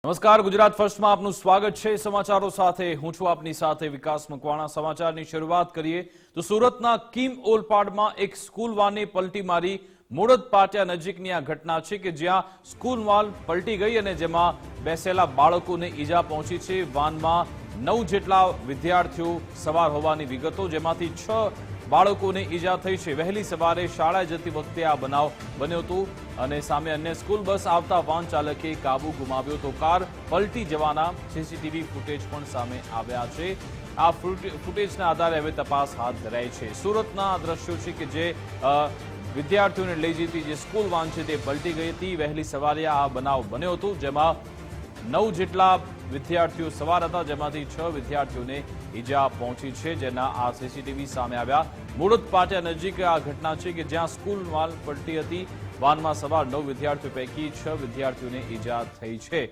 નમસ્કાર, ગુજરાત ફર્સ્ટમાં આપનું સ્વાગત છે। સમાચારો સાથે હું છું આપની સાથે વિકાસ મકવાણા। સમાચારની શરૂઆત કરીએ તો સુરતના કિમ ઓલપાડમાં એક સ્કૂલ વાને પલટી મારી મોડદ પાટિયા નજીકની આ ઘટના છે કે જ્યાં સ્કૂલ વાન પલટી ગઈ અને જેમાં બેસેલા બાળકોને ઈજા પહોંચી છે। વાનમાં 9 જેટલા વિદ્યાર્થીઓ સવાર હોવાની વિગતો, જેમાંથી 6 બાળકોને ઈજા થઈ છે। વહેલી સવારે શાળાએ જતી વખતે આ બનાવ બન્યો હતો અને સામે અન્ય સ્કૂલ બસ આવતા વાહન ચાલકે કાબુ ગુમાવ્યો તો કાર પલટી જવાના સીસીટીવી ફૂટેજ પણ સામે આવ્યા છે। આ ફૂટેજના આધારે હવે તપાસ હાથ ધરાઈ છે। સુરતના આ દ્રશ્યો છે કે જે વિદ્યાર્થીઓને લઈ જતી જે સ્કૂલ વાન છે તે પલટી ગઈ હતી। વહેલી સવારે આ બનાવ બન્યો હતો જેમાં 9 જેટલા વિદ્યાર્થીઓ સવાર હતા, જેમાંથી 6 વિદ્યાર્થીઓને ઈજા પહોંચી છે, જેના આ સીસીટીવી સામે આવ્યા। મોડદ પાટિયા નજીક આ ઘટના છે કે જ્યાં સ્કૂલ વાન પલટી હતી। વાનમાં સવાર 9 વિદ્યાર્થીઓ પૈકી 6 વિદ્યાર્થીઓને ઈજા થઈ છે।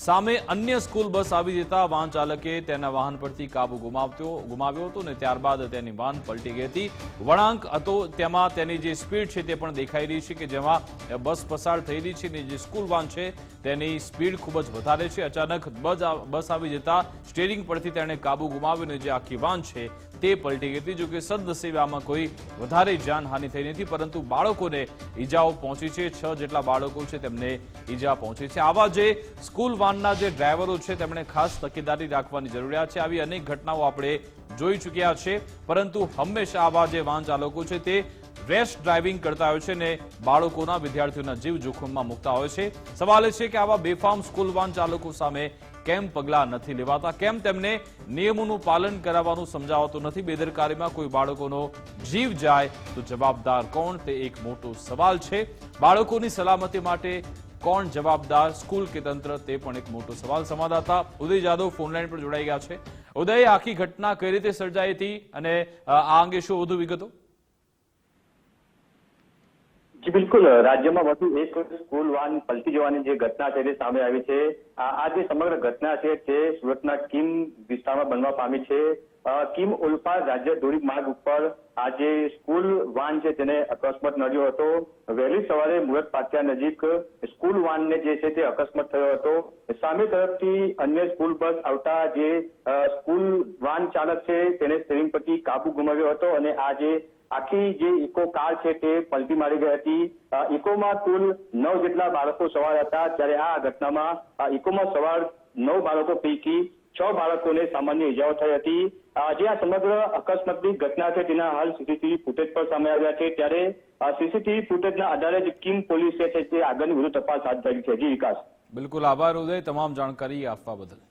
સામે અન્ય સ્કૂલ બસ આવી જતા વાહન ચાલકે તેના વાહન પરથી કાબુ ગુમાવ્યો હતો અને ત્યારબાદ તેની વાન પલટી ગઈ હતી। વળાંક હતો તેમાં તેની જે સ્પીડ છે તે પણ દેખાઈ રહી છે કે જેમાં બસ પસાર થઈ રહી છે અને જે સ્કૂલ વાન છે તેની સ્પીડ ખૂબ જ વધારે છે। અચાનક બસ આવી જતા સ્ટીયરિંગ પરથી તેણે કાબુ ગુમાવ્યો અને જે આખી વાન છે તે પલટી ગઈ હતી। જોકે સદનસીબે આમાં કોઈ વધારે જાનહાનિ થઈ નથી, પરંતુ બાળકોને ઈજાઓ પહોંચી છે। 6 જેટલા બાળકો છે તેમને ઈજા પહોંચી છે। આવા જે સ્કૂલ વાનના જે ડ્રાઈવરો છે તેમણે ખાસ તકેદારી રાખવાની જરૂરિયાત છે। આવી અનેક ઘટનાઓ આપણે જોઈ ચૂક્યા છે, પરંતુ હંમેશા આવા જે વાહન ચાલકો છે તે રેશ ડ્રાઇવિંગ કરતા હોય છે અને બાળકોના વિદ્યાર્થીઓના જીવ જોખમમાં મૂકતા હોય છે। સવાલ એ છે કે આવા બેફામ સ્કૂલ વાન ચાલકો સામે કેમ પગલાં નથી લેવાતા, કેમ તેમને નિયમોનું પાલન કરાવવાનું સમજાવતું નથી। બેદરકારીમાં કોઈ બાળકોનો જીવ જાય તો જવાબદાર કોણ, તે એક મોટો સવાલ છે। બાળકોની સલામતી માટે કોણ જવાબદાર, સ્કૂલ કે તંત્ર, તે પણ એક મોટો સવાલ। સંવાદદાતા ઉદય જાદવ ફોનલાઈન પર જોડાઈ ગયા છે। ઉદય, આખી ઘટના કઈ રીતે સર્જાઈ હતી અને આ અંગે શું વધુ વિગતો? જી બિલકુલ, રાજ્યમાં વધુ એક સ્કૂલ વાન પલટી જવાની જે ઘટના છે તે સામે આવી છે। આ જે સમગ્ર ઘટના છે તે સુરતના કિમ વિસ્તારમાં બનવા પામી છે। કિમ ઓલપાડ રાજ્ય ધોરી માર્ગ ઉપર આ જે સ્કૂલ વાન છે તેને અકસ્માત નડ્યો હતો। વહેલી સવારે મોડદ પાટિયા નજીક સ્કૂલ વાનને જે છે તે અકસ્માત થયો હતો। સામે તરફથી અન્ય સ્કૂલ બસ આવતા જે સ્કૂલ વાન ચાલક છે તેને સ્ટીયરિંગ પરથી કાબુ ગુમાવ્યો હતો અને આ જે આખી જે ઇકો કાર છે તે પલટી મારી ગઈ હતી। ઇકોમાં કુલ 9 જેટલા બાળકો સવાર હતા, ત્યારે આ ઘટનામાં ઇકોમાં સવાર 9 બાળકો પૈકી 6 બાળકોને સામાન્ય ઇજાઓ થઈ હતી। જે આ સમગ્ર અકસ્માતની ઘટના છે તેના હાલ સીસીટીવી ફૂટેજ પર સામે આવ્યા છે, ત્યારે સીસીટીવી ફૂટેજના આધારે જ કિમ પોલીસે છે તે આગળની વધુ તપાસ હાથ ધરી છે। જી વિકાસ। બિલકુલ, આભાર ઉદય તમામ જાણકારી આપવા બદલ।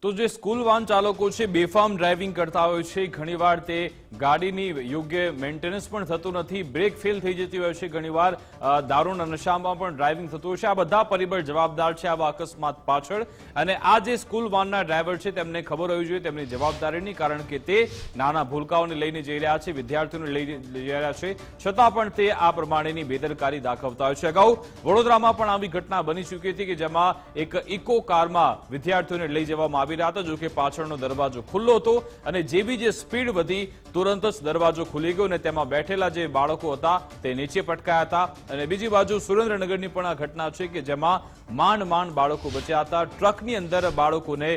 તો જે સ્કૂલ વાન ચાલકો છે બેફામ ડ્રાઇવિંગ કરતા હોય છે, ઘણીવાર તે ગાડીની યોગ્ય મેન્ટેનન્સ પણ થતું નથી, બ્રેક ફેલ થઈ જતી હોય છે, ઘણીવાર દારૂના નશામાં પણ ડ્રાઇવિંગ થતું હોય છે। આ બધા પરિબળ જવાબદાર છે આવા અકસ્માત પાછળ, અને આ જે સ્કૂલ વાનના ડ્રાઈવર છે તેમને ખબર હોવી જોઈએ તેમની જવાબદારીની, કારણ કે તે નાના ભૂલકાઓને લઈને જઈ રહ્યા છે, વિદ્યાર્થીઓને લઈને જઈ રહ્યા છે, છતાં પણ તે આ પ્રમાણેની બેદરકારી દાખવતા હોય છે। અગાઉ વડોદરામાં પણ આવી ઘટના બની ચૂકી હતી કે જેમાં એક ઇકો કારમાં વિદ્યાર્થીઓને લઈ જવામાં આવી રહ્યા હતા, જો કે પાછળનો દરવાજો ખુલ્લો હતો અને જેવી જે સ્પીડ વધી તુરંત જ દરવાજો ખુલી ગયો અને તેમાં બેઠેલા જે બાળકો હતા તે નીચે પટકાયા હતા। અને બીજી બાજુ સુરેન્દ્રનગરની પણ આ ઘટના છે કે જેમાં માંડ બાળકો બચ્યા હતા, ટ્રકની અંદર બાળકોને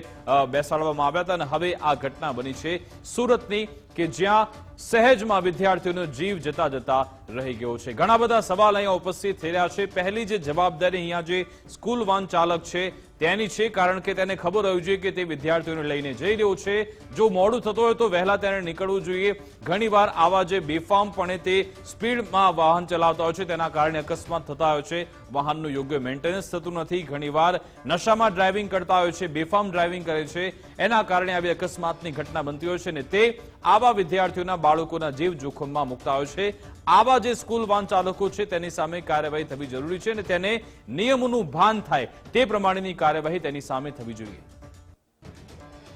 બેસાડવામાં આવ્યા હતા અને હવે આ ઘટના બની છે સુરતની કે જ્યાં સહેજમાં વિદ્યાર્થીઓનો જીવ જતા રહી ગયો છે। ઘણા બધા સવાલ અહીંયા ઉપસ્થિત થઈ રહ્યા છે। પહેલી જે જવાબદારી અહીંયા જે સ્કૂલ વાન ચાલક છે તેની છે, કારણ કે તેને ખબર હોવી જોઈએ કે તે વિદ્યાર્થીઓને લઈને જઈ રહ્યો છે। જો મોડું થતું હોય તો વહેલા તેને નીકળવું જોઈએ। ઘણીવાર આવા જે બેફામપણે તે સ્પીડમાં વાહન ચલાવતા હોય છે તેના કારણે અકસ્માત થતા હોય છે, વાહનનું યોગ્ય મેન્ટેનન્સ થતું નથી, ઘણીવાર નશામાં ડ્રાઇવિંગ કરતા હોય છે, બેફામ ડ્રાઇવિંગ કરે છે, એના કારણે આવી અકસ્માતની ઘટના બનતી હોય છે અને તે આવા વિદ્યાર્થીઓના બાળકોના જીવ જોખમમાં મૂકતા હોય છે। આવા જે સ્કૂલ વાન ચાલકો છે તેની સામે કાર્યવાહી થવી જરૂરી છે અને તેને નિયમોનું ભાન થાય તે પ્રમાણેની કાર્યવાહી તેની સામે થવી જોઈએ।